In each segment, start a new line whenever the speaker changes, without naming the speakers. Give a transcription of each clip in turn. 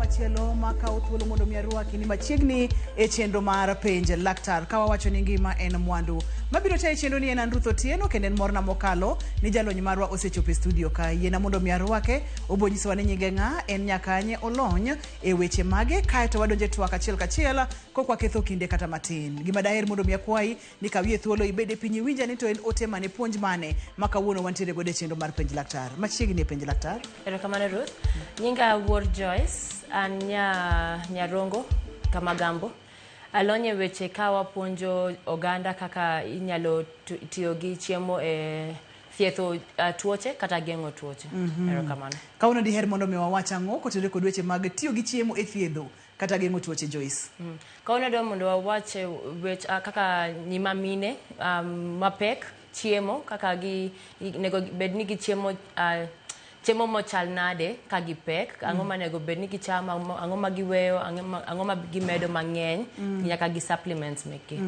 machielo makao thuolo mondo miarwaki ni machiegni e chenro mar penj laktar ka wawacho ni ngima en mwandu. Mabiro tayo chenro ni en Ruth Otieno kendo en morna mokalo ni jalony marwa osechopo e studio ka. Yiena mondo miarwake obonyisowa ni nyinge ng'a, en nyakanye olony e weche mage kae to wadonje twak achiel kachiel kokwa ketho kinde kata matin. Gima daher mondo miakwai ni kawie thuolo ibede piny winja ni to en ote mane puonj mane makawuono wantiere gode chenro mar penj laktar. Machiegni e penj laktar.
Erokamano Ruth. Nyinga Wuor Joyce, an Nyarongo Kamagambo. Alonye weche kawa puonjo oganda kaka inyalo tiyo gi chiemo e thietho tuoche kata geng'o tuoche. Erokamano.
Kauno diher mondo mi wawach ang'o kotenore kod weche mag tiyo gi chiemo e thiedho kata geng'o tuoche, Joyce?
Kauno do mondo wawach weche kaka nyima mine mapek chiemo kaka nego bedni gi chiemo mochal nade ka gipek, ang'o manego bedni gichamo, ang'o ma giweyo, ang'o ma gimedo mang'eny, nyaka gi supplements meki.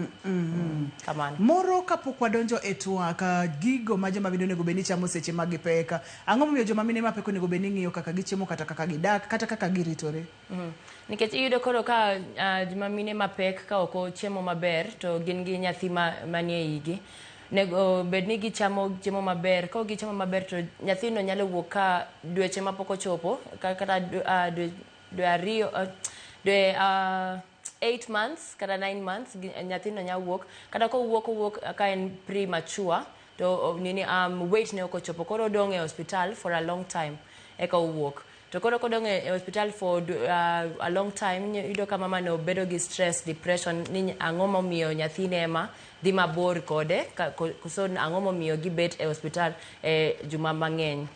Kamano.
Moro kapok wadonjo e twak gigo ma joma mine onego bedni chamo seche ma gipek, ang'o momiyo joma mine mapek onego bedni ng'iyo kaka gichiemo kata kaka gidak kata kaka giritore?
Nikech iyudo koro ka joma mine mapek ka ok chiemo maber to gin gi nyathi manie igi. Nego bedni gichamo chiemo maber, ka gichamo maber to nyathino nyalo wuok ka dweche ma pok ochopo kata dwe 8 months kata 9 months nyathino nyalo wuok, kata ko wuok ka en premature to weight ne ok ochopo, koro dong e hospital for a long time eka wuok. To koro kodong e hospital for a long time, iyudo ka mama no bedo gi stress, depression, ni ang'o momiyo nyathine ema dhi mabor kode, so ang'o momiyo gibet e hospital juma mang'eny.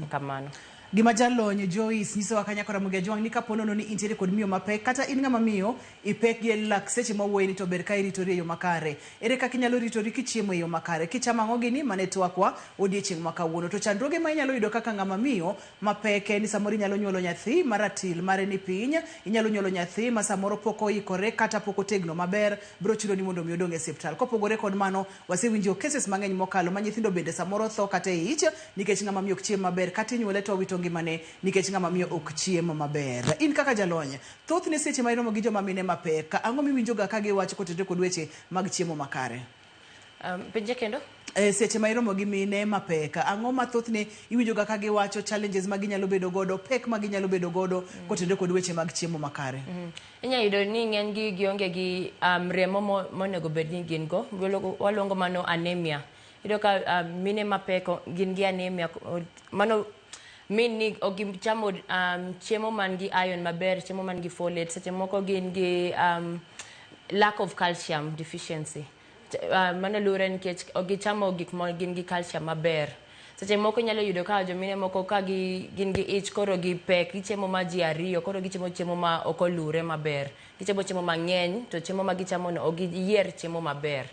Kamano.
Gima jalony Joyce nyisowa kanya kora muge jwang ni kaponono ni intiere kod miyo mapek kata in ng'ama miyo ipek gi lak seche mawuoyi ni to ber ka iritori e yo makare. Ere kaka inyalo ritori kichiemo e yo makare? Kichamo ang'o gini mane twakwa odiechieng' ma kawuono. To chandruoge ma inyalo yudo kaka ng'ama miyo mapek ni samoro inyalo nyuolo nyathi maratil mare ni piny, inyalo nyuolo nyathi ma samoro pok oikore kata pok otegno maber, biro chuno ni mondo mi odong e osiptal. Kopogore kod mano, wasewinjo cases mang'eny mokalo ma nyithindo bende samoro tho kata e ich nikech ng'ama miyo ok chiem maber, kata inyuole to wito ngimane nikech ng'ama miyo ok chiemo maber. In kaka jalony, thoth ne seche ma iromo gi joma mine mapek, ang'o miwinjoga ka giwacho kotenore kod weche mag chiemo makare?
Penje kendo?
Seche ma iromo gi mine mapek, ang'o ma thoth ne iwinjoga ka giwacho challenges ma ginyalo bedo godo, pek ma ginyalo bedo godo kotenore kod weche mag chiemo makare?
Inya yudo ni ng'eny gi gionge gi remo monego bedni gin go, waluongo mano anemia. Iyudo ka mine mapek gin gi anemia, mano ni ogichamo chiemo man gi iron maber, chiemo man gi folate, seche moko gin gi lack of calcium deficiency. Mano lure nikech ogichamo gik ma gin gi calcium maber. Seche moko nyalo yudo ka jomine moko ka gin gi ich koro gipek, gichiemo ma ji ariyo, koro gichiemo chiemo ma ok olure maber. Gichiemo chiemo mang'eny to chiemo ma gichamo no ogiyier chiemo maber.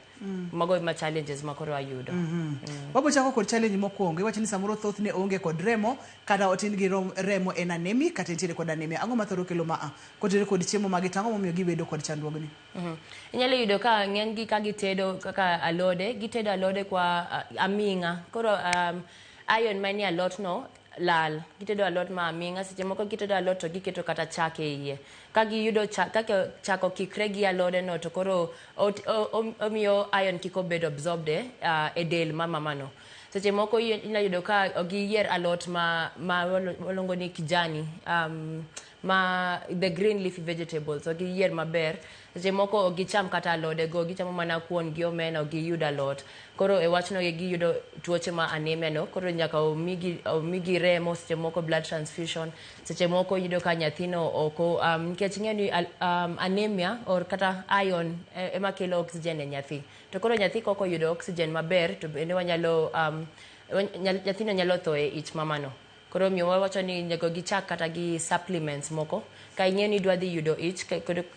Mago ma challenges ma koro ayudo.
Wabo chako kod challenge mokwongo, iwacho ni samoro thoth ne onge kod remo kata otin gi remo en anemi kata entiere kod anemia. Ang'o ma thoro kelo kotenore kod chiemo ma gitang'o momiyo gibedo kod chandruogni?
Inyalo yudo ka ng'eny gi ka gitedo kaka alode, gitedo alode kwa aming'a. Koro iron manie alot no lal. Gitedo alot ma aming'a, seche moko gitedo alot to giketo kata chak e iye. Ka giyudo kaka chako kikre gi alode no to koro omiyo iron kiko bedo absorbed e del mama no. Seche moko inyalo yudo ka giyier alot ma walongo ni kijani, the green leafy vegetables, giyier maber. Seche moko gicham kata alode go, gichamo mana kuon gi omena, giyud alot. Koro e wachno giyudo tuoche ma anemia no, koro nyaka omigi remo, seche moko blood transfusion, seche moko yudo ka nyathino oko, nikech ing'eyo ni anemia or kata iron ema kelo oxygen e nyathi. To koro nyathi koko yudo oxygen maber, to bende nyathino nyalo tho e ich mamano. Koro miyo wawacho ni nyaka gichak kata gi supplements moko. Ka ing'eyo ni idwa dhi yudo ich,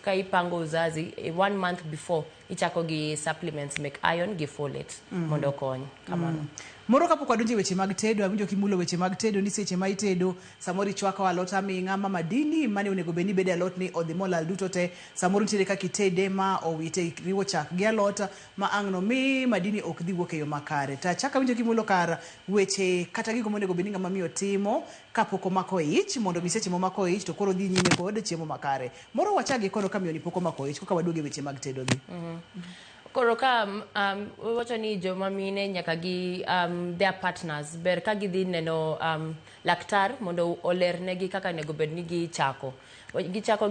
ka ipango uzazi, 1 month before, ichako gi supplements mek iron gi folate mondo kony. Kamano.
Moro kapok wadonjo e weche mag tedo, awinjo kimulo weche mag tedo ni seche ma itedo, samoro ichwako alot aming'a ma madini mane onego bedni bede alot ni odhi molal duto te, samoro nitiere kaka itede ma owite riwo chak gi alot ma ang'no mi madini ok dhi wuok e yo makare. Ta chaka awinjo kimulo kar weche kata gigo monego bedni ng'ama miyo timo kapok omako ich mondo mi seche momako ich to koro dhi nyime kod chiemo makare. Moro wachagi kono ka miyo ni pok omako ich koka waduoge weche mag tedo gi.
Koro ka wacho ni joma mine nyaka gi their partners ber ka gidhi neno laktar mondo olernegi kaka nego bed ni gichako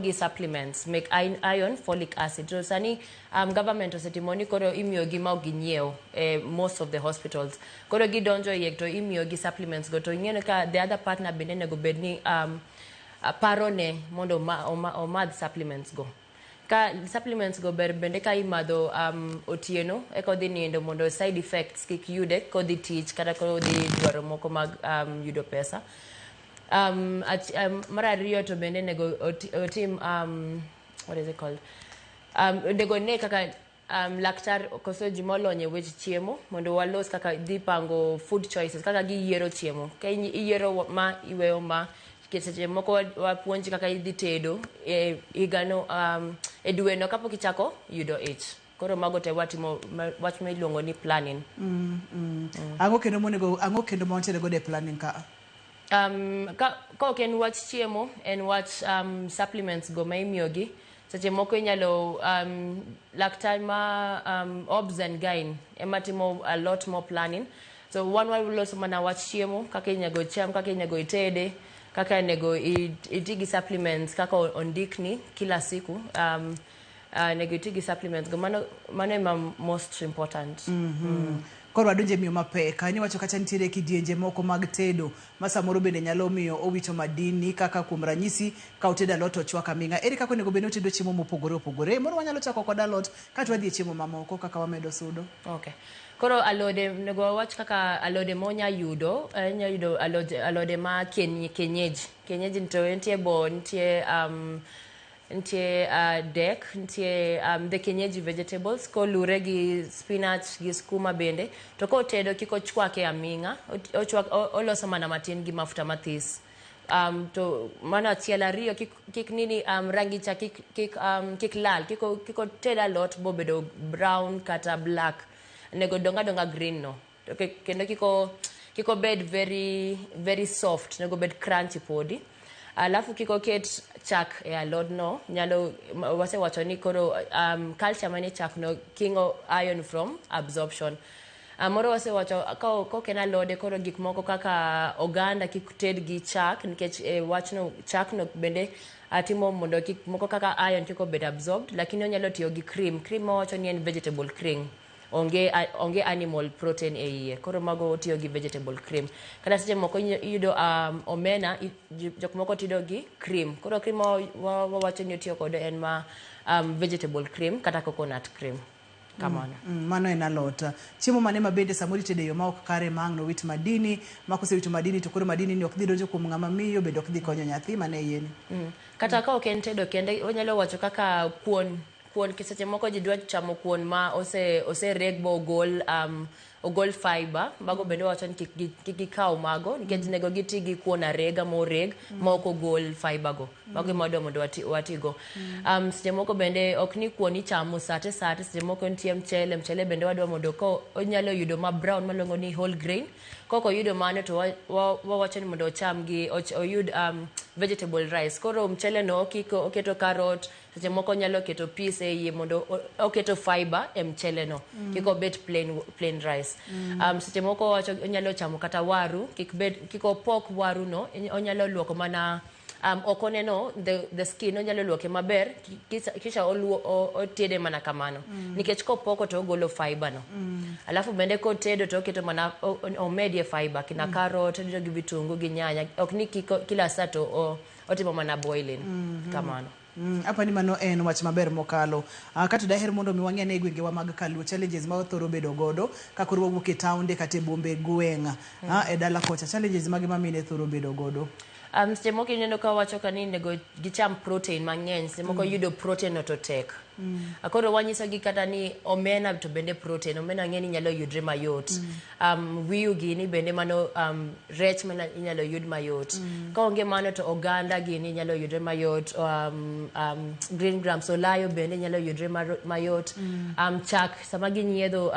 gi supplements make iron, folic acid. So sani government osetimoni koro imiyo gi ma ginyiew most of the hospitals. Koro gidonjo iye to imiyo gi supplements go to ing'eno ka the other partner bende nego bed ni parone mondo omadh supplements go. Ka supplements go ber bende ka imadho otieno eka odhi nindo mondo side effects kik yude kodhi tich kata kodhi dwaro moko mag yudo pesa. Mar ariyo to bende nego otim what is it called? Nego ne kaka laktar koso ji molony e weche chiemo mondo walos kaka dhi pango food choices kaka giyiero chiemo. Ka iyiero ma iweyo ma seche moko wapuonji kaka idhi tedo higano e dweno kapok ichako yudo ich. Koro mago te watimo wach miluongo ni planning.
Ang'o kendo montere go de planning ka?
Ka ok en wach chiemo en wach supplements go ma imiyogi. Seche moko inyalo laktar ma obs and gyne ema timo a lot more planning. So one way will also mana wach chiemo kaka inyago cham kaka inyago itede kaka nego itigi supplements kaka ondikni kila siku nego itigi supplements go mano ema most important.
Koro adonje miyo mapek ani wacho kacha nitiere kidienje moko mag tedo ma samoro bende nyalo miyo owito madini kaka kuom ranyisi ka otedo alot ochwaka minga. Ere kaka nego bende otedo chiemo mopogore opogore moro wanyalo chako kod alot kata wadhi e chiemo mamoko kaka wamedo sudo.
Okay. Koro alode nego wach kaka alode monya yudo alode ma kienyeji nito nitie bo nitie dek nitie the kienyeji vegetables ko lure gi spinach gi skuma bende to ko tedo kiko chwake aminga oloso mana matin gi mafuta mathis. To mana achiel ariyo kik nini rangi cha kik lal kiko tedo alot bo bedo brown kata black nego donga green no to kendo kiko bed very very soft nego bed crunchy podi. Alafu kiko ket chak e alod no nyalo wase wacho ni koro calcium mane chak no kingo iron from absorption. Moro wase wacho ka ken alode koro gik moko kaka oganda kik ted gi chak nikech wachno chak no bende atimo mondo gik moko kaka iron kiko bed absorbed lakini onyalo tiyo gi cream ma wacho ni en vegetable cream. Onge animal protein e iye koro mago tiyo gi vegetable cream kata seche moko yudo omena jok moko tiyo gi cream koro cream wawacho ni tiyo kod en ma vegetable cream kata coconut cream kamano.
Mano en alot. Chiemo mane mabende samoro itedo yo ma ok kare ma ang'no wit madini ma kosewito madini to koro madini ni ok dhi donjo kuom ng'ama miyo bende ok dhi konyo nyathi mane yeni.
Kata ka ok en tedo kende onyalo wacho kaka kuon kiseche moko ji dwa chamo kuon ma ose reg bo ogol fiber mago bende wacho ni kik gikaw mago nikech nego giti gi kuon arega moreg ma ok ogol fiber go mago modo watigo. Seche moko bende ok ni kuon ichamo sate seche moko nitie mchele bende wadwa mondo ko onyalo yudo ma brown malongo ni whole grain koko yudo mano to wawacho ni mondo ocham gi oyud vegetable rice. Koro mchele no oketo carrot seche moko nyalo keto peas e iye mondo oketo fiber e mchele no kiko bet plain rice. Seche moko wacho onyalo chamo kata waru kiko pok waru no onyalo luoko mana okone no the skin onyalo luoke maber kisha otede mana kamano nikech kopoko to ogolo fiber no. Alafu bende ko tedo to keto mana omedie fiber kina carrot tedo gi vitungu gi nyanya ok ni kila saa to otimo mana boiling kamano.
Apa ni mano en wach maber mokalo. Kata daher mondo mi wang'e ne gwenge wa mag Kaluo challenges ma othoro bedo godo ka koro wuok e taonde kata e bombe gweng'a e dala kocha challenges mag mamine thoro bedo godo.
Seche moko ineno ka wacho ka ni nego gicham protein mang'eny seche moko yudo protein no to tek Koro wanyiso gi kata ni omena to bende protein, omena ng'eni nyalo yudre mayot. Wiu gini bende mano rech mana inyalo yud mayot. Ka onge mano to oganda gini nyalo yudre mayot. Green grams olayo bende nyalo yudre mayot. Chak sama ginyiedho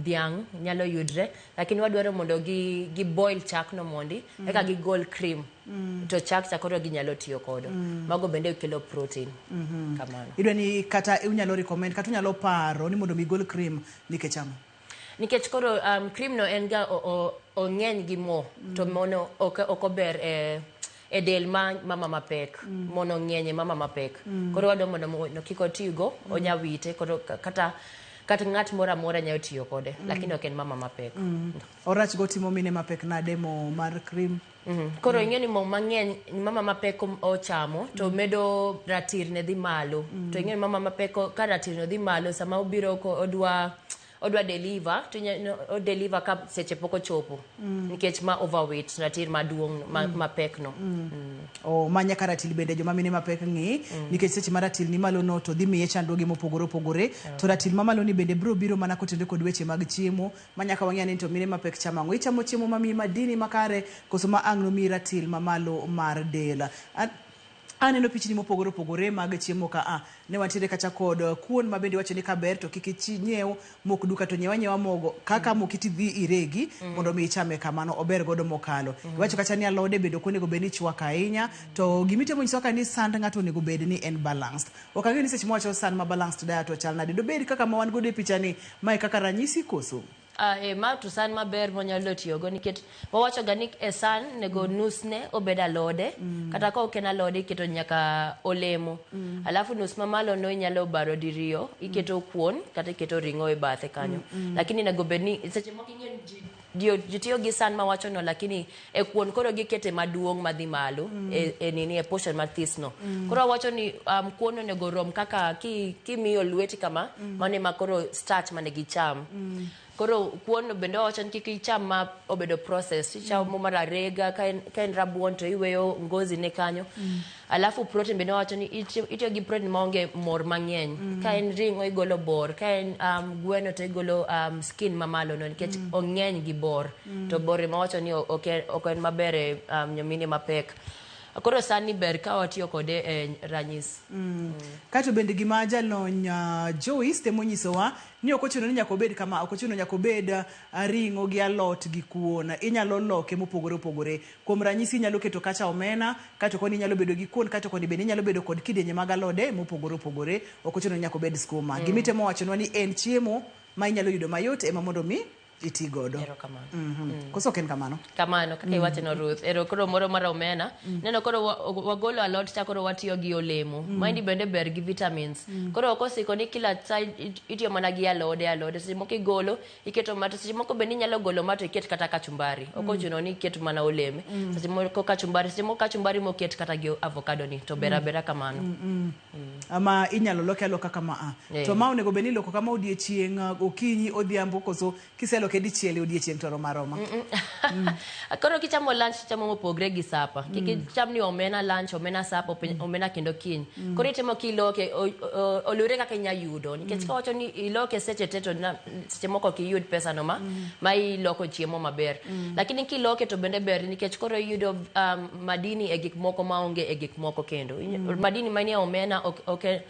dhiang' nyalo yudre, lakini wadwaro mondo gi boil chak no mondi eka gi gol cream. To chak koro ginyalo tiyo kodo. Mago bende kelo protein. Kamano.
Idwa ni kata unyalo recommend kata unyalo paro ni mondo mi gol cream nikech amo.
Nikech koro cream no en ga ong'eny gi mo to mono okober e del mama mapek. Mono ng'enye mama mapek. Koro wadwa mondo no kiko tigo onya wite koro kata ng'at mora nyalo tiyo kode lakini ok en mama mapek.
Orach go timo mine mapek na demo mar cream.
Koro ing'eni mo mang'eny mama mapek ochamo to medo ratir ne dhi malo. To ing'eni mama mapek ka ratir no dhi malo sama obiro ko odwa deliver to o deliver ka seche poko chopo nikech ma overweight ratir maduong' mapek no.
Manya karatil bende joma mine mapek ng'i nikech seche maratil ni malo no to dhi miye chandruoge mopogore opogore to ratil mamalo ni bende biro mana kotende kod weche mag chiemo manya ka wang'e ni to mine mapek chamango ichamo chiemo mamiyi madini makare koso ma ang' no mi ratil mamalo mar del. Aneno pichni mopogore opogore mag chiemo ka ne wantiere kacha kod kuon ma bende wacho ni kaber to kik nyiew mok duka to nyiewa mogo kaka mokiti dhi iregi mondo mi ichame kamano ober godo mokalo. Wacho kacha ni alode bende onego bed ni chwaka ahinya to gimitemo nyiso ka ni sand ng'ato onego bed ni en balanced. Okang'e ni seche mwacho sand ma balanced diet to chal nade do bed kaka ma wan godo e picha ni mai kaka ranyisi koso.
Ma to san maber monyalo tiyogo nikech wawacho ga ni e san nego nusne obed alode kata ka ok en alode iketo nyaka olemo alafu nus mamalo no inyalo baro diriyo iketo kuon kata iketo ring'o e bathe kanyo lakini nego bed ni seche moko ing'e ji tiyo gi san mawacho no lakini e kuon koro gikete maduong' madhi malo e portion mathis no koro wacho ni kuon onego rom kaka kimiyo lweti kama mane ma koro starch mane gicham. Koro kuon bende wacho ni kik icham ma obedo process ichamo mar arega ka en rabuon to iweyo ngozi ne kanyo alafu protein bende wacho ni itiyo gi protein maonge mor mang'eny ka en ring'o igolo bor ka en gweno to igolo skin mamalo no nikech ong'eny gi bor to bor ma wacho ni ok en maber e nyomine mapek. Koro sani ber ka watiyo kode e ranyisi.
Kato bende gima jalony Joyce temo nyisowa ni ok ochuno ni nyaka obed kama ok ochuno nyaka obed ring'o gi alot gi kuon inyalo loke mopogore opogore kuom ranyisi inyalo keto kacha omena kato koni inyalo bedo gi kuon kato koni bende inyalo bedo kod kidenye mag alode mopogore opogore ok ochuno nyaka obed skuma. Gimitemo wachonwa ni en chiemo ma inyalo yudo mayot ema mondo mi iti godo.
Ero kamano.
Koso ken kamano.
Kamano kaka iwacho no Ruth. Ero koro moro mar omena. Neno koro wagolo alot cha koro watiyo gi olemo. Maindi bende ber gi vitamins. Koro okosiko ni kila side itiyo mana gi alode. Seche moko igolo iketo mato. Seche moko bende inyalo golo mato iket kata kachumbari. Okochuno ni iket mana oleme. Seche moko kachumbari. Seche moko kachumbari moket kata gi avocado ni. To bera kamano.
Ama inyalo loke aloka kama To ma onego beni loko kama odiechieng' okinyi odhiambo koso kiseloke dichiel odiechieng' toro maroma.
Koro kichamo lunch chamo mopogre gi sapa. Kicham ni omena lunch, omena sapa, omena kendo kiny. Koro itemo kiloke olure kaka inya yudo. Nikech ka wacho ni iloke seche teto seche moko ki yud pesa no ma iloko chiemo maber. Lakini kiloke to bende ber nikech koro yudo madini e gik moko maonge e gik moko kendo. Madini manie omena ok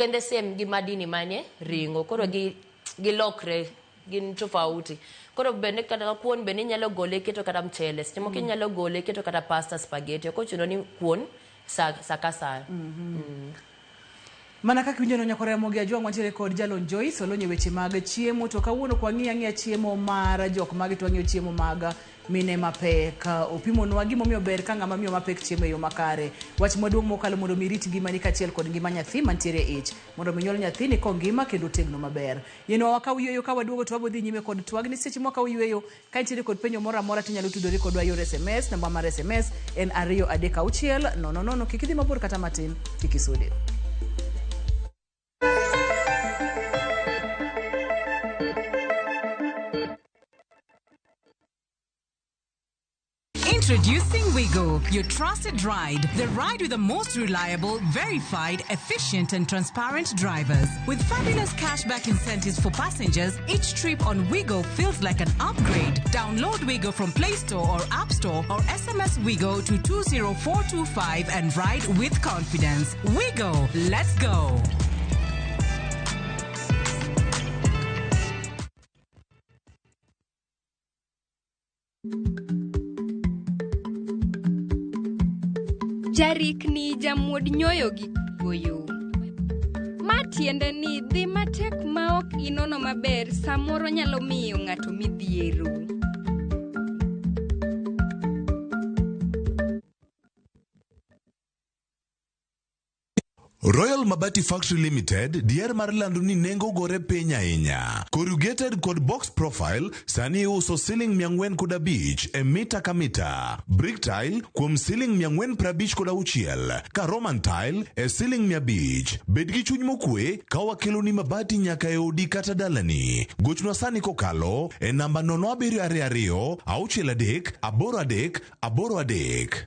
en the same gi madini manie ringo. Koro gilokre gin tofauti. Koro bende kata kuon bende inyalo gole keto kata mchele. Seche moko inyalo gole keto kata pasta spaghetti. Ok ochuno ni kuon saka saa.
Mana kaka winjo no nyakore Mogi Ajwang' wantiere kod jalony Joyce olonye weche mag chiemo to kawuono kwa ng'iya chiemo mar jok mag to ng'iyo chiemo mag mine mapek opimo nwa gimo miyo ber ka ng'ama miyo mapek chiemo e yo makare. Wach maduong' mokalo mondo mirit ngimani kachiel kod ngima nyathi mantiere ich mondo minyol nyathini kongima kendo tegno maber. Yeno wakaw yueyo ka waduogo to wabodhi nyime kod twagni seche moko yueyo ka nitiere kod penjo moro amora tinyalo tudori kodwa yor SMS. Namba mar SMS en 236 kik idhi mabor kata matin tikisude.
Introducing Wigo, Wigo, your trusted ride. The ride with the most reliable, verified, efficient and transparent drivers. With fabulous cashback incentives for passengers, each trip on Wigo feels like an upgrade. Download Wigo from Play Store or App Store or SMS Wigo to 20425 and ride with confidence. Wigo, let's go.
Jarik ni jamuod nyoyo gi goyo. Matiende ni dhi matek ma ok inono maber samoro nyalo miyo ng'ato midhiero.
Royal Mabati Factory Limited, dier mar lando ni nengo gore piny ahinya. Corrugated kod box profile, sani uso ceiling 405 e mita ka mita. Brick tile, kuom ceiling 456, ka Roman tile e ceiling 500. Bed gi chuny mokwe, ka wakelo ni mabati nyaka e odi kata dalani. Gochno sani kokalo, e namba 0722 63 83 83.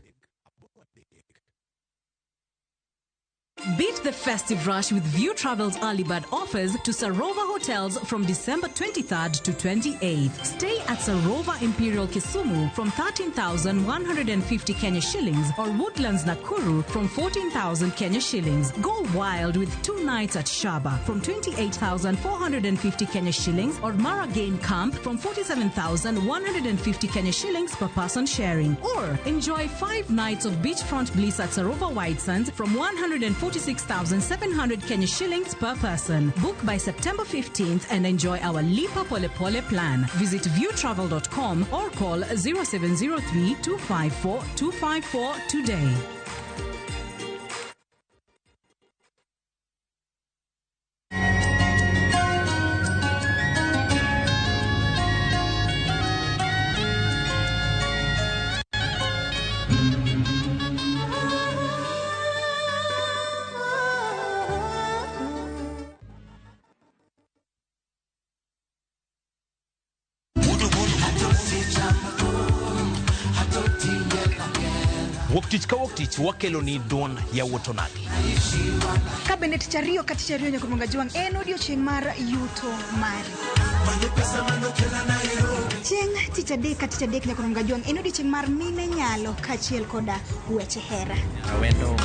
Beat the festive rush with View Travel's early bird offers to Sarova Hotels from December 23rd to 28th. Stay at Sarova Imperial Kisumu from 13,150 Kenya shillings or Woodlands Nakuru from 14,000 Kenya shillings. Go wild with 2 nights at Shaba from 28,450 Kenya shillings or Mara Game Camp from 47,150 Kenya shillings per person sharing. Or enjoy 5 nights of beachfront bliss at Sarova White Sands from 146,700 Kenya shillings per person. Book by September 15th and enjoy our Lipa Pole Pole plan. Visit viewtravel.com or call 0703 254 254 today.
Woktich ka woktich wakelo ni don ya wotonagi.
Kabinet chario kati chario nyakumunga juang en odiochieng' mar yuto mari. Chieng' tich adek kati adek nyakumunga juang en odiochieng' mar mine nyalo kachiel koda weche hera.
Awendo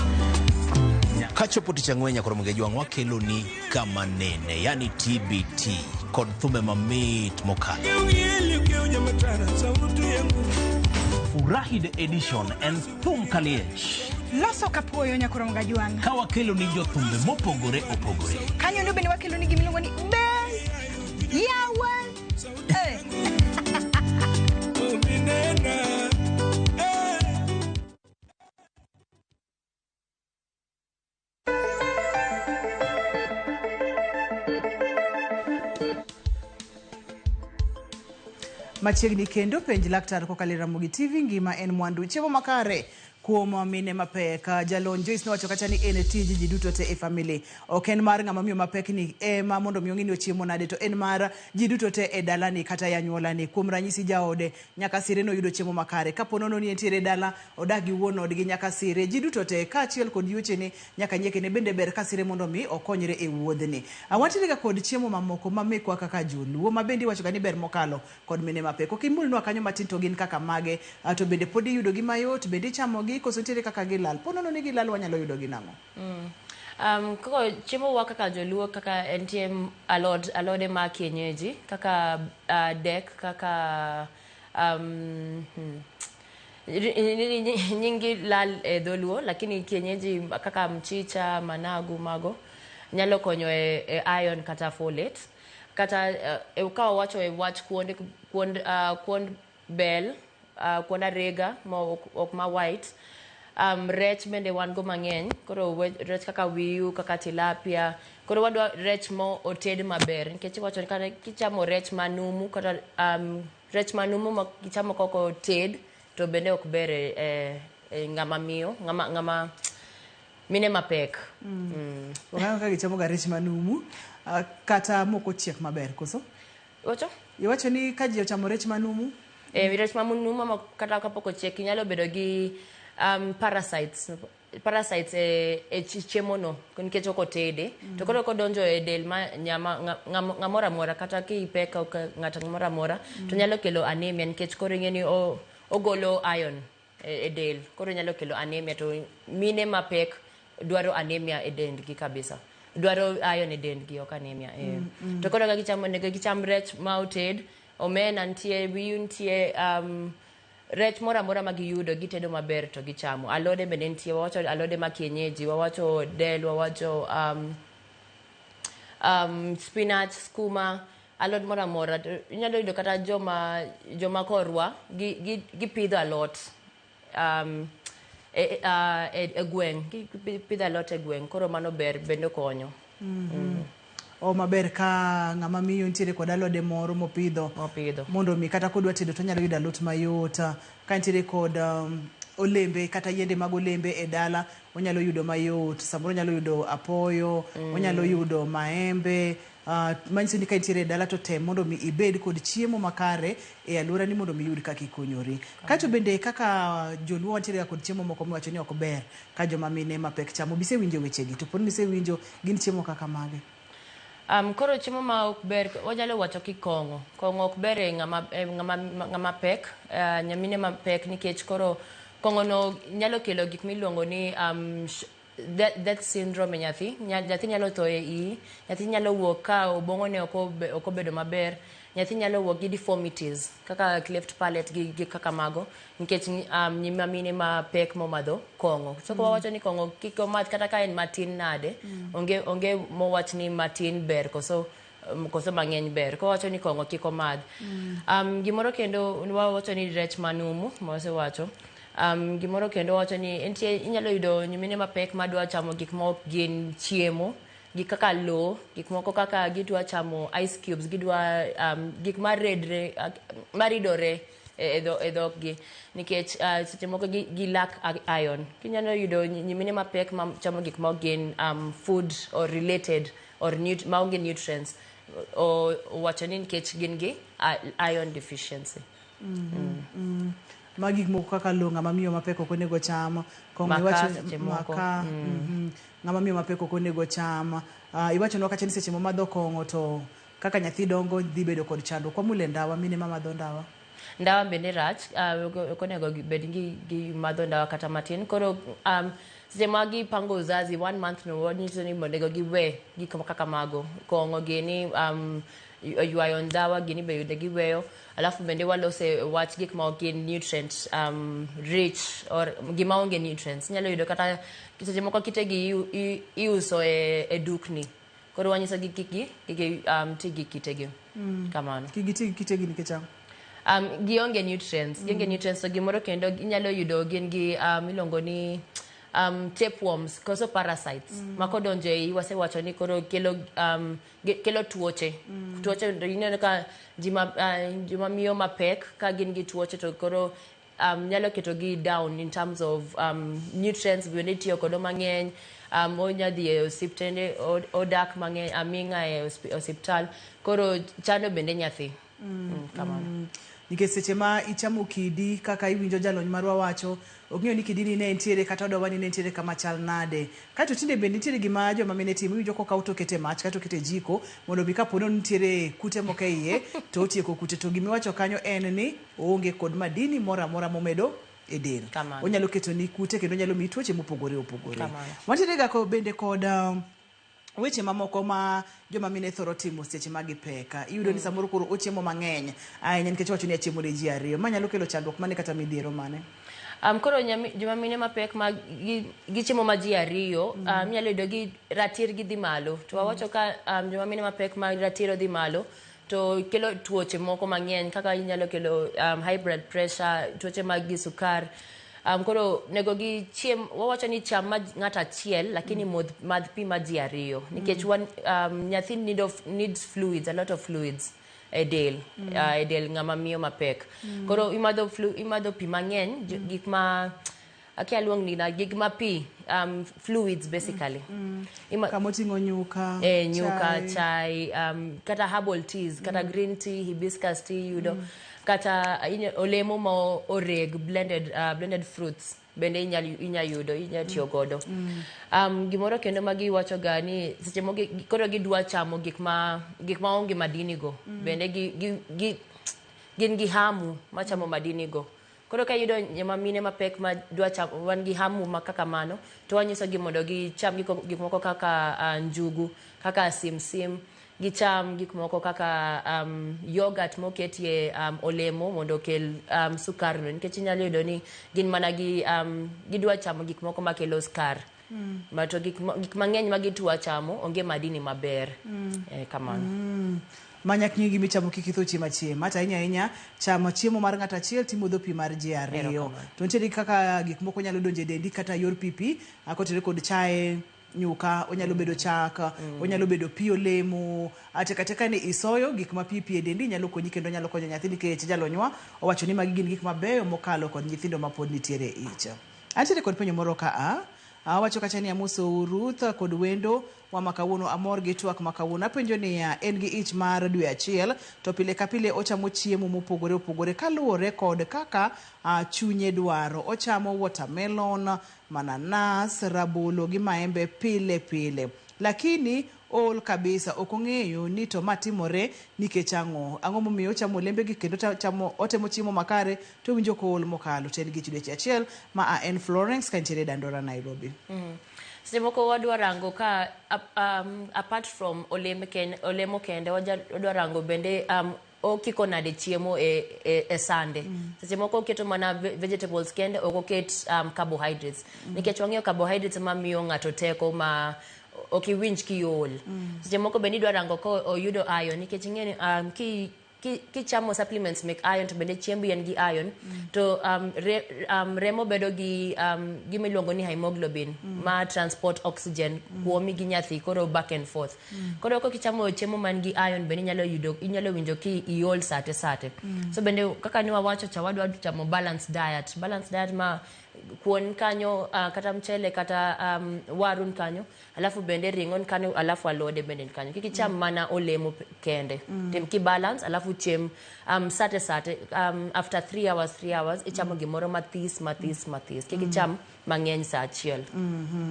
kachopo tich ang'wen nyakumunga juang wakelo ni kama nene, yani TBT kod thume mamit mokalo. Furahi the edition and thum kaliech.
Loso kapuoyo nyakumunga juang.
Ka wakelo ni jo thumbe mopogore opogore.
Kanyo ndo bende wakelo ni gimiluongo ni Bes Yawa.
Machiegni kendo penj laktar kokalo Ramogi TV ngima en mwandu chiemo makare kuom mine mapek. Jalony Joyce nowacho kacha ni en tiji ji duto te e family. Ok en mar ng'ama miyo mapek ni ema mondo miyo ng'ini ochiemo nade, to en mar ji duto te e dalani kata ya nyuolani. Kuom ranyisi jaode nyaka sire no yudo chiemo makare. Kapo nono ni entiere dala odagi wuon odgi nyaka sire ji duto te kaachiel kod yueche ni nyaka nyieke ne bende ber ka sire mondo mi okonyre e wuodhni. Awatire ga kod chiemo mamoko mamekwa kaka joluo ma bende iwacho ga ni ber mokalo kod mine mapek. Ok imulnwa kanyo matin to gin kaka mage, to bende pod iyudo gi mayot, bende ichamogi koso nitiere kaka gilal. Ponono ni gilal wanyalo yudo gi nang'o?
Koko chiemo wa kaka joluo kaka entie alode ma kienyeji kaka dek kaka nyingi lal e dholuo, lakini kienyeji kaka mchicha, managu, mago nyalo konyo e iron kata folate. Kata ukawa wacho e wach kuond bell, kuond arega ok ma white. Rech bende wan go mang'eny, koro rech kaka wiu, kaka tilapia, koro wadwa rech mo oted maber, nikech wacho ni kata kichamo rech manumu kata rech manumu ma kichamo koko ted to bende ok ber e ng'ama miyo, ng'ama mine mapek.
Wang'ayo ka gichamo ga rech manumu kata moko chiek maber koso?
Wacho?
Iwacho ni ka ji ochamo rech manumu?
Rech manumu kata kapok ochiek nyalo bedo gi parasites chiemo no nikech ok otede to koro kodonjo e del ma nyama ng'amora mora kata kipeka ng'ata ng'amora mora to nyalo kelo anemia nikech koro ing'eni ogolo iron e del koro nyalo kelo anemia to mine mapek dwaro anemia e dendgi kabisa dwaro iron e dendgi ok anemia to koro ka gichamo nego gicham rech ma oted omena nitie biyu nitie rech mora mora ma giyudo gitedo maber to gichamo alode bende nitie wawacho alode ma kienyeji wawacho del wawacho spinach skuma alod mora mora inyalo yudo kata joma korwa gipidho alot e gweng gipidho alot e gweng koro mano ber bende konyo
o maber ka ng'ama miyo nitiere kod alode moro mopidho mondo mi kata kodwa tedo to nyalo yudo alot mayot ka nitiere kod olembe kata yiende mag olembe e dala onyalo yudo mayot samoro onyalo yudo apoyo onyalo yudo maembe manyiso ni ka nitiere e dala to tem mondo mi ibed kod chiemo makare e alwora ni mondo mi yud kaka ikonyori kato bende kaka joluo nitiere kod chiemo moko miwacho ni ok ber ka joma mine mapek chamo bise winjo wechegi to pod nise winjo gin chiemo kaka mage
koro chiemo ma ok ber wanyalo wacho kong'o ok ber e ng'ama pek nyamine mapek nikech koro kong'o no nyalo kelo gik miluongo ni death syndrome nyathi nyalo tho e iyi nyathi nyalo wuok ka obongone ok obedo maber nyathi nyalo wuok gi deformities kaka cleft palate gi kaka mago nikech nyimamine ma pek momadho kong'o so wawacho ni kong'o kik omadh kata ka en matin nade onge mowach ni matin ber koso mang'eny ber ko wacho ni kong'o kik omadh gimoro kendo wawacho ni rech manumu mawasewacho gimoro kendo wacho ni inyalo yudo nyimine mapek madwa chamo gik ma ok gin chiemo gik kaka lo gik moko kaka gidwa chamo ice cubes gidwa gik maridore e dhokgi nikech seche moko gi lack iron kinyalo yudo nyimine mapek ma chamo gik ma ok gin food or related or maonge nutrients wacho ni nikech gin gi iron deficiency
magik moko kaka lo ng'ama miyo mapek ok onego cham ng'ama miyo mapek ok onego cham iwacho no kacha ni seche momadho kong'o to kaka nyathi dongo dhi bedo kod chandruok kwamule ndawa mine mamadho
ndawa bende rach ok onego bed gi madho ndawa kata matin koro seche ma gipango uzazi 1 month no wanyiso ni monego giwe gik kaka mago kong'o gini ywayo ndawa gini be yude giweyo alafu bende walose wach gik ma ok gin nutrient rich or gima onge nutrients nyalo yudo kata seche moko kitegi iuso e dukni koro wanyiso gi ti gi kitegi kamano
ti gi kitegi nikech
gionge nutrients to gimoro kendo inyalo yudo gin gi milongo ni tapeworms koso parasites makodonjo e wasewacho ni koro kelo tuoche ineno ka jima miyo mapek ka gin gi tuoche to koro nyalo keto gi down in terms of nutrients bende tiyo kodo mang'eny onyadhi e osiptende odak mang'eny aming'a e osiptal koro chando bende nyathi kamano
nikech seche ma ichamo kidi kaka iwinjo jalony marwa wacho ong'eyo ni kidini ne entiere kata odawani ne entiere kama chal nade kato tinde bende nitiere gima joma mine timo iwinjo kokaw to kete mach kato kete jiko mondo bi kapono nitiere kute moko e iye to otieko kute to gimiwacho kanyo en ni oonge kod madini mora mora momedo e del onyalo keto ni kute kendo onyalo miyi tuoche mopogore opogore wantiere ga bende kod weche mamoko ma joma mine thoro timo seche ma gipeka iyudo ni samoro koro ochiemo mang'eny ahinya nikech wacho ni achiemo ne ji ariyo manyalo kelo chandruok mane kata midhiero mane
koro joma mine mapek ma gichiemo ma ji ariyo nyalo yudo gi ratir gi dhi malo to wawacho ka joma mine mapek ma ratiro dhi malo to kelo tuoche moko mang'eny kaka inyalo kelo high blood pressure tuoche mag gi sukar koro nego gi wawacho ni cham ng'at achiel lakini madh pi ma ji ariyo nikech nyathi needs fluids a lot of fluids e del ng'ama miyo mapek koro imadho pi mang'eny gik ma akia luong ni na gik ma pi fluids basically
kamoting'o nyuka
chai kata herbal teas kata green tea hibiscus tea yudo kata olemo ma oreg blended fruits bende inya yudo inya tiyo godo. Gimoro kendo magi wacho ga ni seche moko koro gidwa chamo gik ma onge madini go bende gin gi hamu ma chamo madini go. Koro ka yudo nyama mine mapek ma dwa chamo wan gi hamu ma kaka mano to wanyiso gi mondo gicham gik moko kaka njugu, kaka simsim, gicham gik moko kaka yogurt moketie olemo mondo kel sukar no, nikech inyalo yudo ni gin mana gidwa chamo gik moko makelo skar. To gik mang'eny ma gitwa chamo onge madini maber. Kamano.
Manyak nyingi michamo kikitho chiema hata inya chamo chiemo mar ng'ata achiel timodho pi mar ji ariyo. To nitie kaka gik moko nyalo donje dendi kata yor pipi akotere kod chae, nyuka, onyalo bedo chak, onyalo bedo pi olemo, atekateka ni isoyo gik ma pipi e dendi nyalo konyi kendo nyalo konyo nyathi nikech jalonywa owacho ni magi gin gik mabeyo mokalo kod nyithindo mapod nitiere ich. Antiere kod penjo moro ka wacho kacha ni amoso Ruth kod wendo wa makawuono amor gi twak makawuono. Apenjo ni en gi ich mar dwe achiel to pile ka pile ochamo chiemo mopogore opogore kaluwore kod kaka chunye dwaro. Ochamo watermelon, mananas, rabolo gi maembe pile. Lakini ol kabisa okong'eyo ni to matimore nikech ang'o momiyo ochamo olembe gi kendo otemo chiemo makare to winjo ko ol mokalo. To en gi dweche achiel ma en Florence kantiere Dandora, Nairobi.
Seche moko wadwa rango ka apart from olemo kende wadwa rango bende okiko nade chiemo e sande. Seche moko oketo mana vegetables kende ok oket carbohydrates. Nikech wang'eyo carbohydrates ma miyo ng'ato teko ma okiwinj kiol. Seche moko bende idwa rango ko oyudo iron nikech ing'eni kichamo supplements mek iron to bende chiembi en gi iron to remo bedo gi gimiluongo ni hemoglobin ma transport oxygen kuomi gi nyathi koro back and forth. Koro kichamo chiemo man gi iron bende inyalo winjo ki iol sate. So bende kaka ni wawacho cha wadwa chamo balanced diet ma kuon kanyo kata mchele kata warun kanyo alafu bende ringon kanyo alafu alode bende kanyo. Kikicham mana olemo kende tem ki balance alafu chem sate after 3 hours ichamo gimoro mathis kikicham mang'eny sa achiel.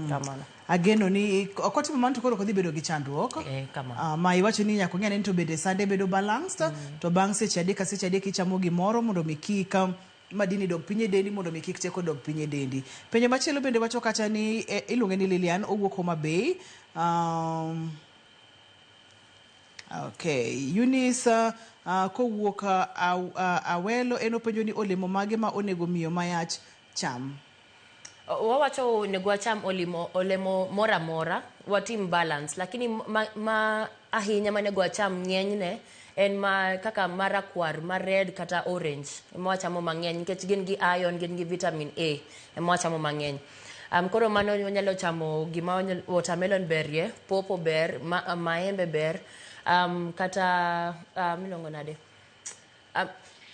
Kamano.
Ageno ni okotimo man to koro kodhi bedo gi chandruok.
Kamano.
Ma iwacho ni nyako ng'e ni to bende sande bedo balanced to bang' seche adek ichamo gimoro mondo mikika madini dog pinye dendi mondo mi kik teko dog pinye dendi. Penjo machielo bende wacho kacha ni iluonge ni Lilian owuok Homa Bay. Okay, Eunice kowuok Awelo eno penjo ni olemo mage ma onego miyo mayach cham.
Wawacho onego wacham olemo mora watim balance lakini ma ahinya manego wacham ng'enyne en ma kaka marakwar, ma red kata orange ema wachamo mang'eny nikech gin gi iron, gin gi vitamin A ema wachamo mang'eny. Koro mano nyalo chamo gima watermelon berie, popo ber, maembe ber, kata milongo nade.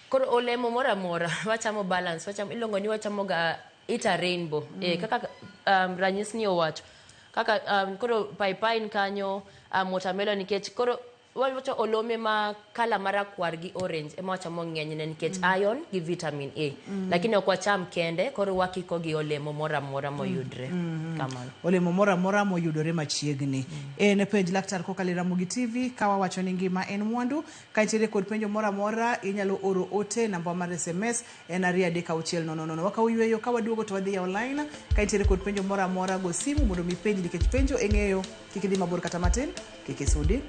Koro olemo mora wachamo balance, ilongo ni wachamo ga ita rainbow. Kaka ranyisi ni owacho kaka koro paipai kanyo watermelon nikech koro wacho olome ma kala marakwar gi orange ema wachamo ng'enyne nikech iron gi vitamin A. Lakini ok wacham kende koro wakiko gi olemo mora moyudre. Kamano.
Olemo mora moyudore machiegni. En penj laktar kokalo Ramogi TV kawa wacho ni ngima en mwandu. Kaitiere kod penjo mora inyalo oro ote namba mar SMS en 236000. Wakawiyweyo kawaduogo to wadhi online. Kaitiere kod penjo mora go simu mondo mi penj nikech penjo eng'eyo kik dhi mabor kata matin kik isudi.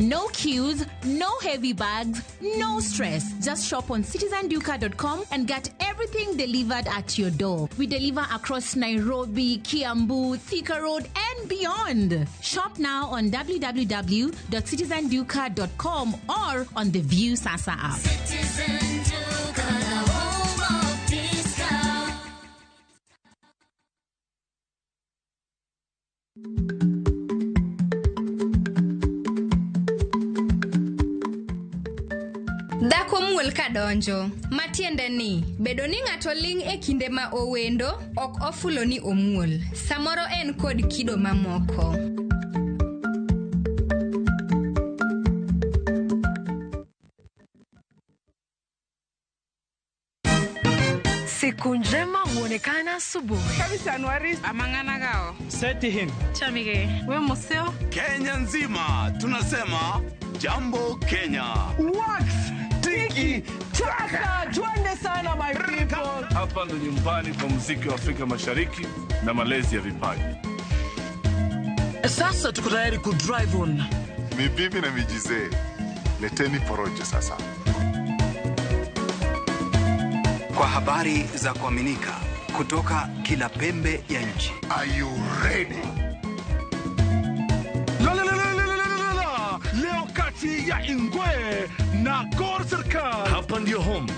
No queues, no heavy bags, no stress. Just shop on citizenduka.com and get everything delivered at your door. We deliver across Nairobi, Kiambu, Thika Road, and beyond. Shop now on www.citizenduka.com or on the View Sasa app.
chako muol kadonjo, matiende ni bedo ni ng'ato ling' e kinde ma owendo ok ofulo ni omuol. Samoro en kod kido mamoko.
Siku njema huonekana asubuhi.
Kabisa Anwari amangana gao.
Seti him.
Chamige.
We museo.
Kenya nzima tunasema jambo Kenya.
Wax, tiki, taka. Twende sana my people.
Hapa ndo nyumbani kwa muziki wa Afrika Mashariki na malezi ya vipaji.
Sasa tuko tayari ku drive on.
Mibibi na mijize. Leteni porojo sasa.
Kwa habari za kuaminika kutoka kila pembe ya nchi.
Are you ready?
Leo kati ya Ingwe na Gor Serikali. Hapa ndio home.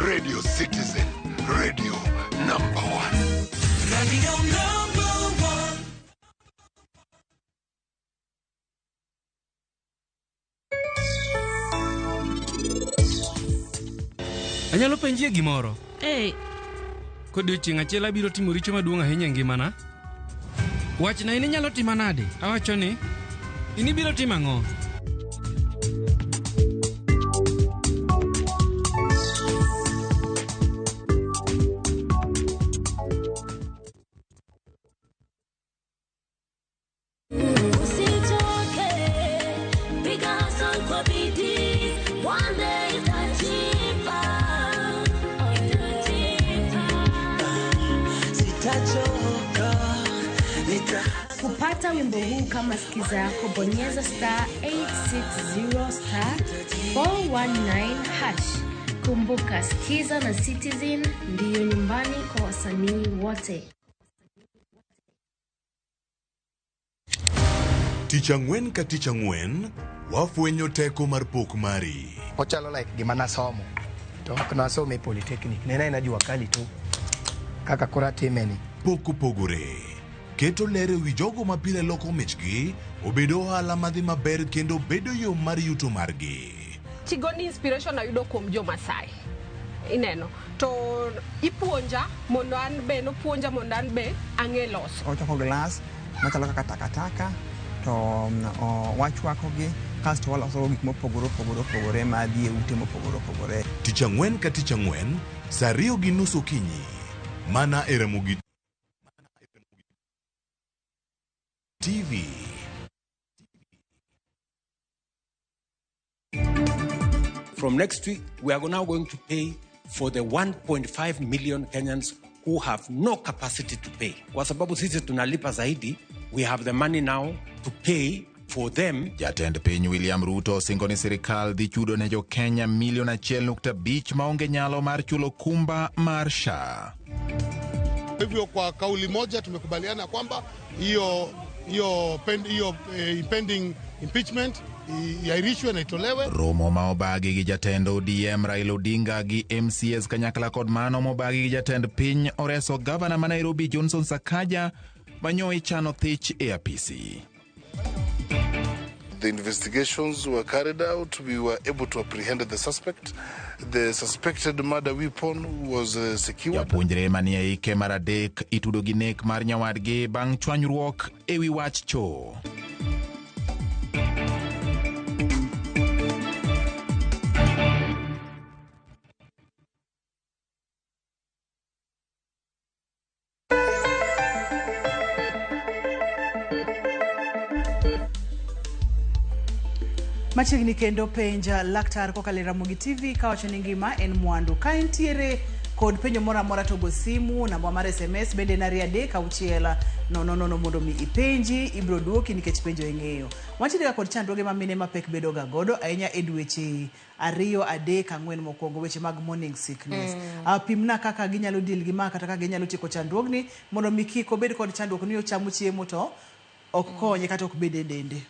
Radio Citizen, radio number 1.
Radio number 1.
Anyalo penjie gimoro? Kodiochieng' achiel abiro timo richo maduong' ahinya e ngimana. Wachna in inyalo timo nade? Awacho ni in ibiro timo ang'o?
Kupata wimbo huu kama sikiza yako, bonyeza *860 *419 hash. Kumbuka, Skiza na Citizen ndiyo nyumbani kwa wasanii wote.
Ticha ng'wen ka ticha ng'wen, wafwenyo teko mar pok mari.
Ochalo like gima nasomo. To nasome polytechnic. Nena inajua kali tu. Kaka kora timeni.
Pok opogore. Keto lere wi jogo mapile loko michgi, obedo ohala madhi maber kendo bedo yo mar yuto margi.
Tigoni inspiration ayudo kuom jo Masai. Ineno. To ipuonja mondo an be no puonja mondo an be ang'e loso.
Ochoko glass, machalo kaka takataka, to wachwako gi, kasto waloso gik mopogore madhi e ute mopogore.
Ticha ng'wen ka ticha ng'wen, saa 2:30 okinyi. Mana e Ramogi TV.
From next week, we are now going to pay for the 1.5 million Kenyans who have no capacity to pay. Kwa sababu sisi tunalipa zaidi, we have the money now to pay for them.
Jatend piny William Ruto singo ni sirikal dhi chudo ne jo Kenya milion 1.5 maonge nyalo mar chulo kumba mar SHA.
Hivyo kwa kauli moja tumekubaliana kwamba hiyo pending impeachment yairishwe na itolewe.
Romo maobagi gi jatend ODM Raila Odinga gi MCS kanyakla kod mano mobagi gi jatend piny oreso gavana ma Nairobi Johnson Sakaja manyo chano thich e apisi.
The investigations were carried out. We were able to apprehend the suspect. The suspected murder weapon was secured.
Japuonjre manie ike mar adek itudo gi nek mar nyawadgi bang' chwanyruok ewi wach cho.
Machiegni kendo penja laktar kokale Ramogi TV kawacho ni ngima en mwandu. Ka entiere kod penjo mora mora to go simu namba mar SMS bende na 3 6 mondo mi ipenji ibro duoki nikech penjo ing'eyo. Wachidega kod chandruoge mamine mapek bedo ga godo ahinya e dweche 2, 3, 4 mokwongo weche mag morning sickness. Pimna kaka ginyalo deal gi ma kata kaka ginyalo tieko chandruogni mondo mi kik obed kod chandruok ni ochamo chiemo to okonye kata ok bede dende.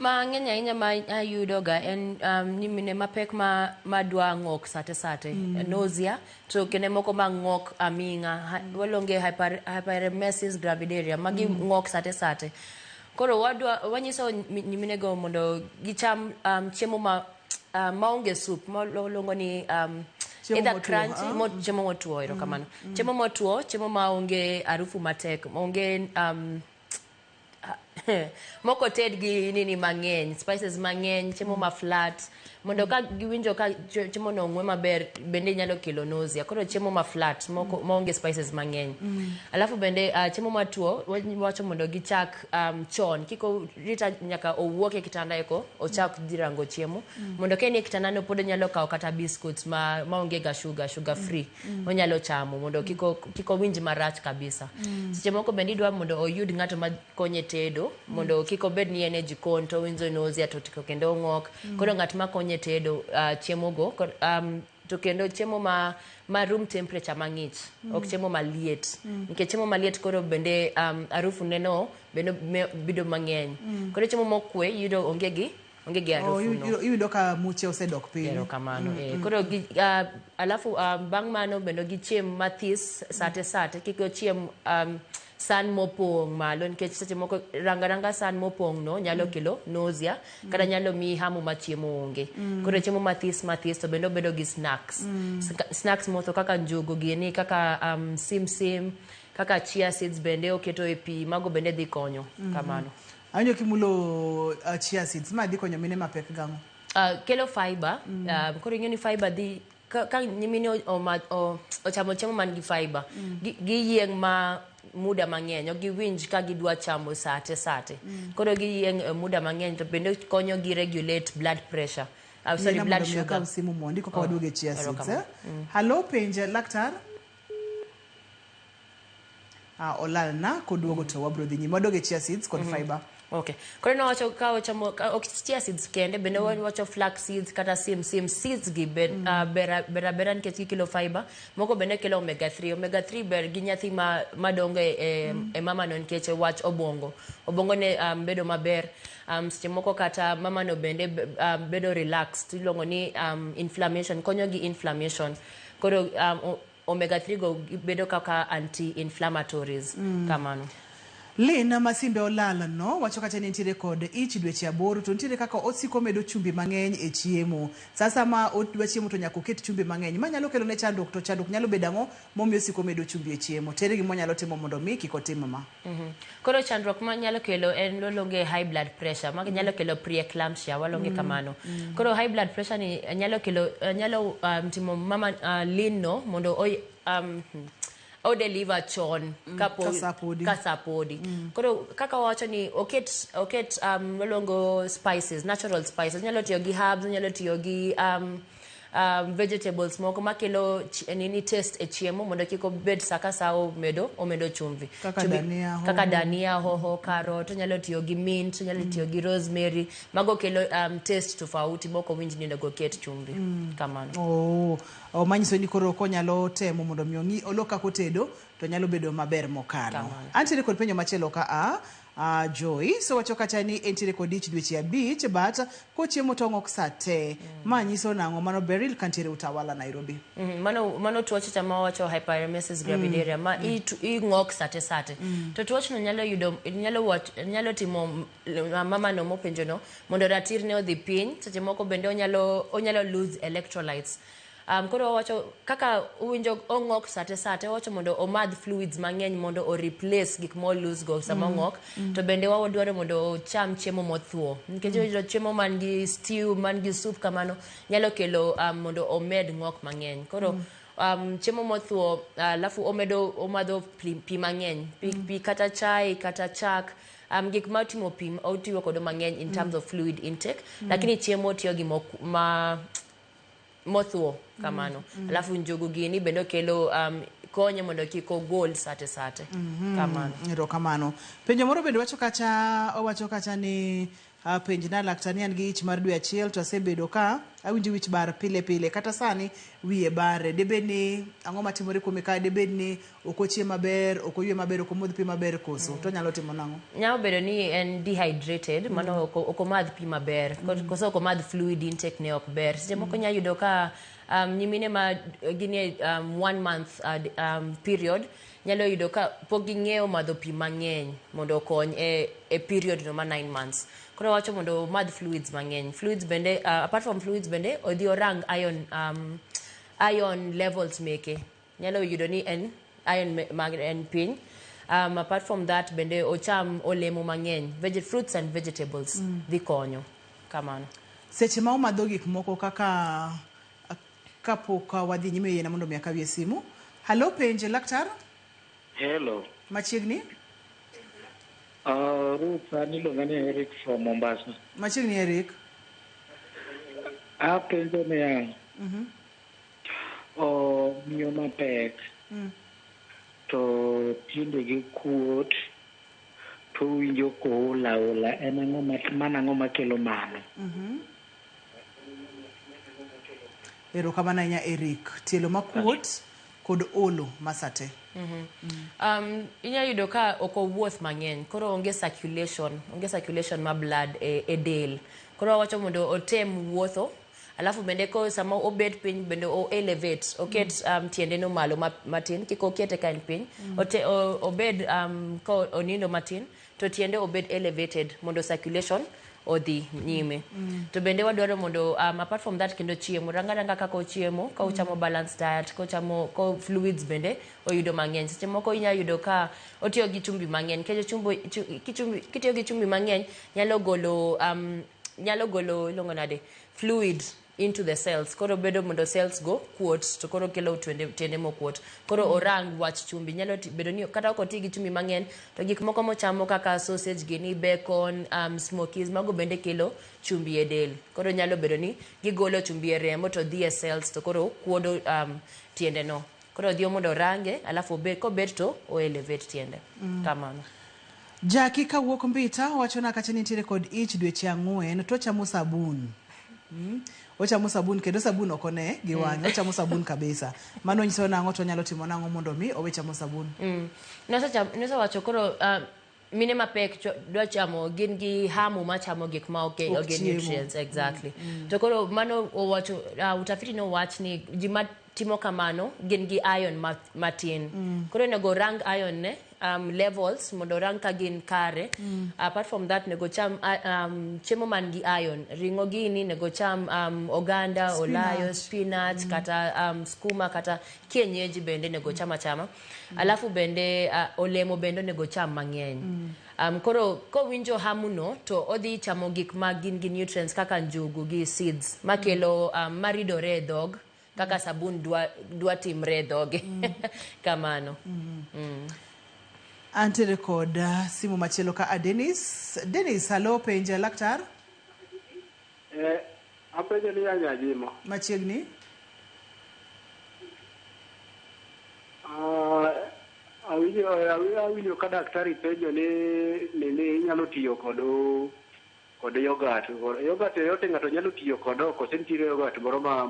Ma ng'enya inya ma ayudo ga en ni mine mapek ma dwa ng'ok sate nausea to kene moko ma ng'ok aminga walonge hyperemesis gravidaria magi ng'ok sate koro wadwa wanyiso ni mine go mondo gicham chiemo ma maonge soup molongo ni
Chiemo
either
motuo,
crunchy chiemo motuo erokamano chiemo motuo chiemo maonge harufu matek maonge moko ted gi nini mang'eny spices mang'eny chiemo ma flat mondo ka giwinjo ka chiemo no ng'we maber bende nyalo kelo nausea koro chiemo ma flat moko maonge spices mang'eny alafu bende chiemo matuo wacho mondo gichak chon kiko rita nyaka owuok e kitanda eko ochak dhirango chiemo mondo ka nie kitanda no pod nyalo kawo kata biscuits maonge ga sugar free onyalo chamo mondo kiko winj marach kabisa seche moko bende idwa mondo oyud ng'ato ma konye tedo mondo kiko bed ni ene jikon to winjo nausea to tiko kendo ng'ok koro ng'at ma konye tedo chiemo go to kendo chiemo ma room temperature mang'ich ok chiemo maliet nikech chiemo maliet koro bende harufu neno bende bido mang'eny koro chiemo mokwe yudo onge gi harufu no
yudo ka muche osedok piny
kero kamano koro alafu bang' mano bende gichiem mathis sate kiko chiem san mopong malo nikech seche moko ranga san mopong no nyalo kelo nausea kata nyalo mi hamu ma chiemo onge koro chiemo mathis to bende bedo gi snacks motho kaka njugu gini kaka sim kaka chia seeds bende oketo e pi mago bende dhi konyo kamano
anyo kimulo chia seeds ma dhi konyo mine mapek gang'o
kelo fiber koro ing'e ni fiber dhi ka nyimine ochamo chiemo man gi fiber giyieng ma muda mang'eny ok giwinj ka gidwa chamo sate koro giyieng muda mang'eny to bende konyo gi regulate blood pressure blood sugar
simu mondi ko kawaduoge chia seeds hello penje laktar olalna koduogo to wabro dhi nyime wadoge chia seeds kod fiber
okay koro no wacho ka ochamo chia seeds kende bende wacho flax seeds kata sim seeds gi bera nikech kilo fiber moko bende kelo omega 3 ber gi nyathi madongo e mama no nikech wach obongo ne bedo maber seche moko kata mama no bende bedo relaxed iluongo ni inflammation konyo gi inflammation koro omega 3 go bedo kaka anti-inflammatories kamano
Lena Masimbe Olala no wacho kata ni ntiere kod ich dweche 8 to ntiere kaka osiko medo chumbi mang'eny e chiemo sasa ma odwa chiemo to nyaka oket chumbi mang'eny manyalo kelo ne chandruok to chandruok nyalo bedango momiyo osiko medo chumbi e chiemo tere gimo nyalo timo mondo mi kik otim ma
koro chandruok ma nyalo kelo en lolonge high blood pressure ma nyalo kelo preeclampsia walonge kamano koro high blood pressure ni nyalo kelo timo mama lino mondo o deliver chon kasapodi koro kaka wacho ni oket lolongo spices natural spices nyalo tiyo gi herbs nyalo tiyo gi vegetables moko makelo nini taste e chiemo mondo kiko bed saka sao omedo chumvi kaka dania hoho carrot nyalo tiyo gi mint nyalo tiyo gi rosemary mago kelo taste tofauti moko winji ni nego ket chumvi kamano
manyiso ni koro ko nyalo temo mondo mi ongi oloka kotedo to nyalo bedo maber mokalo antiere kod penjo machielo ka Joy so wacho kata ni entire kod ich dweche 5 but ko chiemo tong' ok sate manyiso nang'o mano Beryl kantiere Utawala Nairobi
mano tuoche chama wacho hyperemesis gravidaria ma i ng'ok sate to tuoche no nyalo timo mama no mopenjo no mondo ratir ne odhi piny seche moko bende onyalo lose electrolytes koro wacho kaka uwinjo ong'ok sate wacho mondo omadh fluids mang'eny mondo o replace gik mo lose go sama ong'ok to bende wadwaro mondo ocham chiemo mothuo nikech chiemo man gi stew man gi soup kamano nyalo kelo mondo omed ng'ok mang'eny koro chiemo mothuo alafu omadho pi mang'eny pi kata chai kata chak gik matimo pi otiyo kodo mang'eny in terms of fluid intake lakini chiemo tiyo gi mothuo kamano alafu njugu gini bendo kelo konyo mondo kiko gol sate
kamano penjo moro bende wacho kacha ni penj na laktani an gi ich mar dwe achiel to asebedo ka awinjo wich bar pile kata sani wiye bare debeni ang'o matimore kuome ka debeni okochie maber okoywe maber okomodh pi maber koso to nyalo timo nang'o
nyalo bedo ni en dehydrated mano okomadh pi maber koso okomadh fluid intake ne ok ber seche moko nya yudo ka nyimine ma gini 1 month period nyalo yudo ka pok ging'eyo madho pi mang'eny mondo okony e period no ma 9 months. Koro wacho mondo madh fluids mang'eny. Fluids bende, apart from fluids bende, odhi orang iron levels meke. Nyalo yudo ni en iron en piny. Apart from that, bende ocham olemo mang'eny, fruits and vegetables, dhi konyo. Kamano.
Seche ma umadho gik moko kaka kapok wadhi nyime yena mondo mi akawie simu. Hello, penje laktar?
Hello.
Machiegni?
Ruth, aniluonga ni Eric from Mombasa.
Machiegni Eric?
Apenjo niya, miyo mapek, to tinde gi kuot, to winjo kola en ang'o makelo mano?
Erokamano ahinya Eric. Tielo makuot kod olo masate.
Inya yudo ka ok owuoth mang'eny, koro onge circulation ma blood e del. Koro wacho mondo otem wuotho, alafu bende ko sama obed piny bende o elevate, oket tiende no malo matin, kik okete ka en piny, obed ko onindo matin, to tiende obed elevated mondo circulation odhi nyime. To bende wadwaro mondo apart from that kendo chiemo, ranga kaka ochiemo, ka uchamo balanced diet, ko fluids bende oyudo mang'eny. Seche moko inya yudo ka otiyo gi chumbi mang'eny, kitiyo gi chumbi mang'eny nyalo golo ilongo nade fluid into the cells. Koro bedo mondo cells go kuot, to koro kelo tiende mokuot. Koro orang wach chumbi, nyalo bedo ni kata ok oti gi chumbi mang'eny, to gik moko mochamo kaka sausage gini, bacon, smokies, mago bende kelo chumbi e del. Koro nyalo bedo ni gigolo chumbi e remo to dhi e cells, to koro kuodo tiende no. Koro dhiyo mondo range, alafu kobet to o elevate tiende. Kamano.
Jackie kawuok Mbita wachona kacha nitiere kod ich dweche 4 to chamo sabun. Ochamo sabun kendo sabun okone gi wang'e, ochamo sabun kabisa. Mano nyiso nang'o to nyalo timo nang'o mondo mi owe chamo sabun.
Nasa wacho koro mine mapek dwa chamo gin gi hamu machamo gik ma oge nutrients exactly. To koro mano owacho utafiti no wach ni jima timo kamano gin gi iron matin. Koro nego rang iron ne levels mondo rang ka gin kare. Apart from that nego cham chiemo man gi iron, ringo gini nego cham oganda, olayo, spinach kata skuma kata kienyeji bende nego chama. Alafu bende olemo bende nego cham mang'eny. Koro ko winjo hamuno to odhi chamo gik ma gin gi nutrients kaka njugu gi seeds makelo maridore e dhog, kaka sabun dwa timre e dhoge. Kamano.
Antere kod simu machielo ka Dennis. Dennis, hello, penje laktar?
Apenjo ni anyajimo.
Machiegni?
Awinjo ka daktari penjo ni nyalo tiyo kod yogurt. Yogurt yote ng'ato nyalo tiyo kodo, kose nitiere yogurt moro ma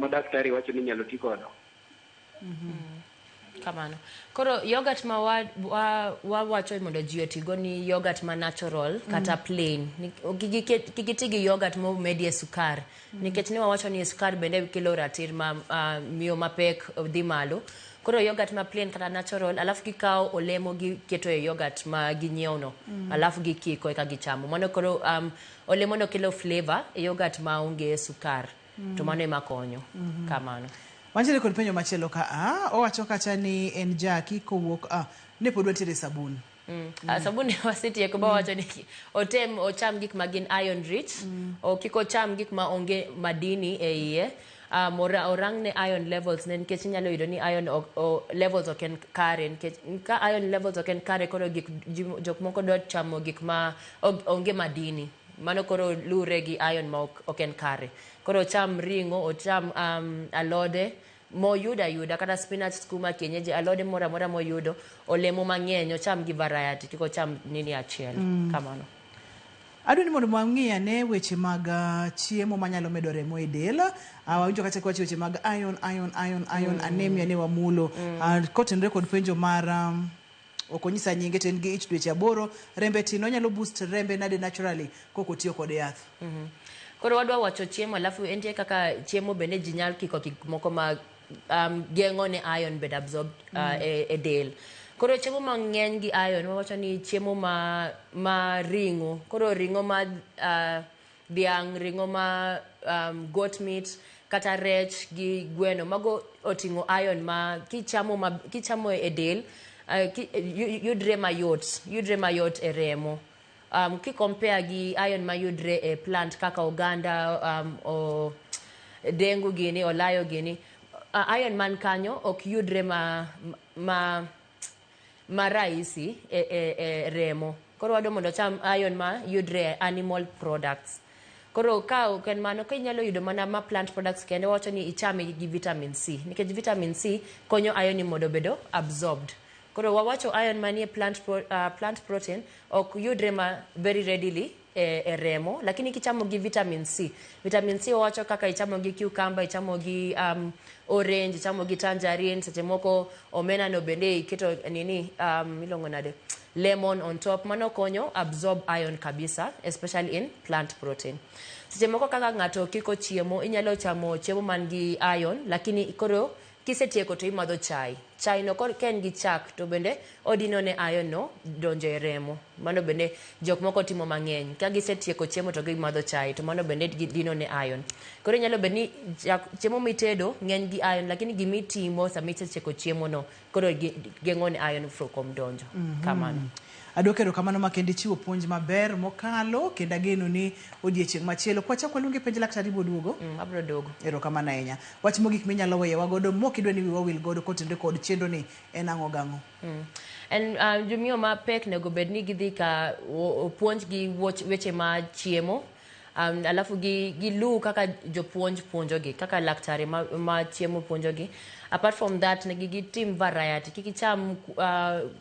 daktari wacho ni nyalo ti kodo.
Kamano. Koro yogurt ma wacho mondo ji otigo ni yogurt ma natural kata plain. Kikiti gi yogurt mo medie sukar. Nikech ni wawacho ni sukar bende kelo ratir ma miyo mapek dhi malo. Koro yogurt ma plain kata natural, alafu kikao olemo gi keto e yogurt ma ginyieono. Alafu gikiko eka gichamo. Mano koro olemo no kelo flavor e yogurt ma onge sukar. To mano ema konyo. Kamano.
Wanjere kod penjo machielo ka owacho kacha ni en Jackie kowuok ne pod wantiere sabun.
Sabun ne wasetieko ba wacho ni ocham gik ma gin iron rich, o kiko cham gik ma onge madini e iye. Orang ne iron levels ne nikech nyalo yudo ni iron levels ok en kare, nikech ka iron levels ok en kare koro jok moko dwa chamo gik ma onge madini. Mano koro lure gi iron ma ok en kare. Koro cham ringo, ocham alode moyuda kata spinach, skuma, kienyeji, alode mora moyudo, olemo mang'eny, ocham gi variety, kiko cham nini achiel. Kamano.
Adwani mondo mwang'iya ne weche mag chiemo manyalo medo remo e del. Wawinjo kacha kwacho weche mag iron, anemia ne wamulo. Kotenre kod penjo mar okonyisa nyinge to en gi ich dweche 8, rembe tin onyalo boost rembe nade naturally koko tiyo kod yath.
Koro wadwa wacho chiemo, alafu entie kaka chiemo bende ji nyalo kiko gik moko ma gengo ne iron bed absorbed e del. Koro chiemo mang'eny gi iron wawacho ni chiemo ma ringo. Koro ringo ma dhiang', ringo ma goat meat, kata rech gi gweno mago oting'o iron ma kichamo e del yudre mayot e remo. Ki compare gi iron ma yudre e plant kaka oganda o dengu gini o layo gini, iron man kanyo ok yudre ma rahisi e remo. Koro wado mondo cham iron ma yudre e animal products. Koro ka ken mano ka inyalo yudo mana ma plant products kende wacho ni ichame gi vitamin C. Nikech vitamin C konyo iron ni mondo bedo absorbed. Koro wawacho iron manie plant protein ok yudre ma very readily e remo, lakini kichamo gi vitamin C. Vitamin C wawacho kaka ichamo gi cucumber, ichamo gi orange, ichamo gi tangerine, seche moko omena no bende iketo nini ilongo nade lemon on top, mano konyo absorb iron kabisa, especially in plant protein. Seche moko kaka ng'ato kiko chiemo, inyalo chamo chiemo man gi iron, lakini koro kisetieko to imadho chai. Chai no ken gi chak to bende odino ne iron no donjo e remo. Mano bende jok moko timo mang'eny. Ka gisetieko chiemo to gimadho chai to mano bende dino ne iron. Koro inyalo beni chiemo mitedo ng'eny gi iron, lakini gimitimo samichieko chiemo no koro geng'o ne iron from donjo. Kamano.
Adwoko erokamano makende chiwo puonj maber mokalo kendo ageno ni odiechieng' machielo kwachako waluonge penj Laktar ibiro duogo.
Abiro duogo.
Erokamano ahinya. Wach mogik minyalo weyowa godo mokidwa ni wiwa wil godo kotende kod chenro ni en ang'o gang'o?
En jomio mapek nego bed ni gidhi ka puonj gi weche ma chiemo. Alafu gilu kaka jopuonj puonjogi, kaka laktari ma chiemo puonjogi. Apart from that, negi gitim variety. Kikicham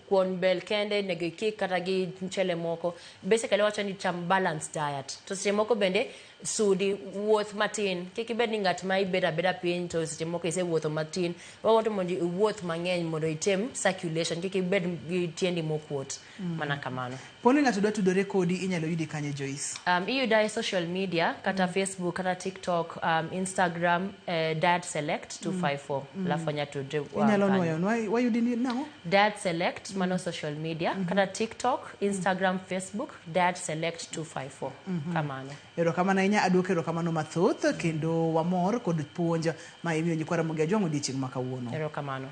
kuon bel kende, negi kik kata gi mchele moko. Basically, wacho ni cham balanced diet. To seche moko bende sudi wuoth matin. Kikibed ni ngat ma ibeda piny to seche moko ise wuotho matin. Wawato mondo wuoth mang'eny mondo item circulation. Kikibed gi tiendi mokuot. Mana kamano.
Poni ng'ato dwa tudore kodi inyalo yudi kanye Joyce?
Iyuda e social media, kata Facebook, kata TikTok, Instagram, Diet Select 254. Lafanya tudre
inyalo nuoyo wayudi ni nang'o?
Diet Select mano social media, kata TikTok, Instagram, Facebook, Diet Select 254. Kamano.
Erokamano ahinya, adwoko erokamano mathoth kendo wamor kod puonj ma imiyo Nyikwara Mugia Jwang' odiechieng' ma kawuono.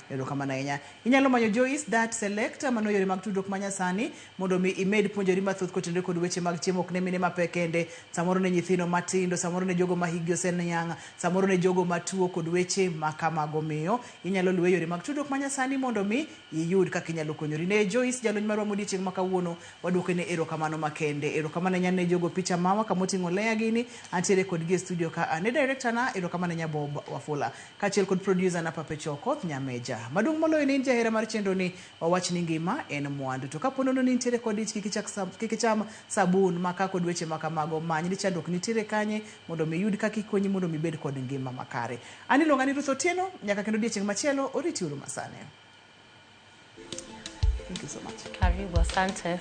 Erokamano ahinya. Inyalo manyo Joyce Diet Select mano yore mag tudruok manyasani mondo mi imed puonjori mathoth kotende kod weche mag chiemo ok ne mine mapek kende, samoro ne nyithindo matindo, samoro ne jogo ma higi oseniang', samoro ne jogo matuo kod weche ma kamago. Miyo inyalo luwe yore mag tudruok manyasani mondo mi iyud kaka inyalo konyori. Ne Joyce jalony marwa odiechieng' ma kawuono waduoko ne erokamano makende. Erokamano ne jogo picha mawa kamoting'o Lea gini antiere kod gi studio ka ane director na erokamano nya Bob Wafula kachiel kod producer na Pape Chokoth Nyameja. Maduong' moloyo ni jahera mar chenro ni wawach ni ngima en mwandu. To kaponono ni nitiere kod ich kikicham sabun maka kod weche makamago many ni chandruok nitiere kanye mondo mi yud kaka ikonyi mondo mi bed kod ngima makare. Ani longa ni Ruth Otieno nyaka kendo odiechieng' machielo oriti uru masane. Thank you so much.
Karibu, asante.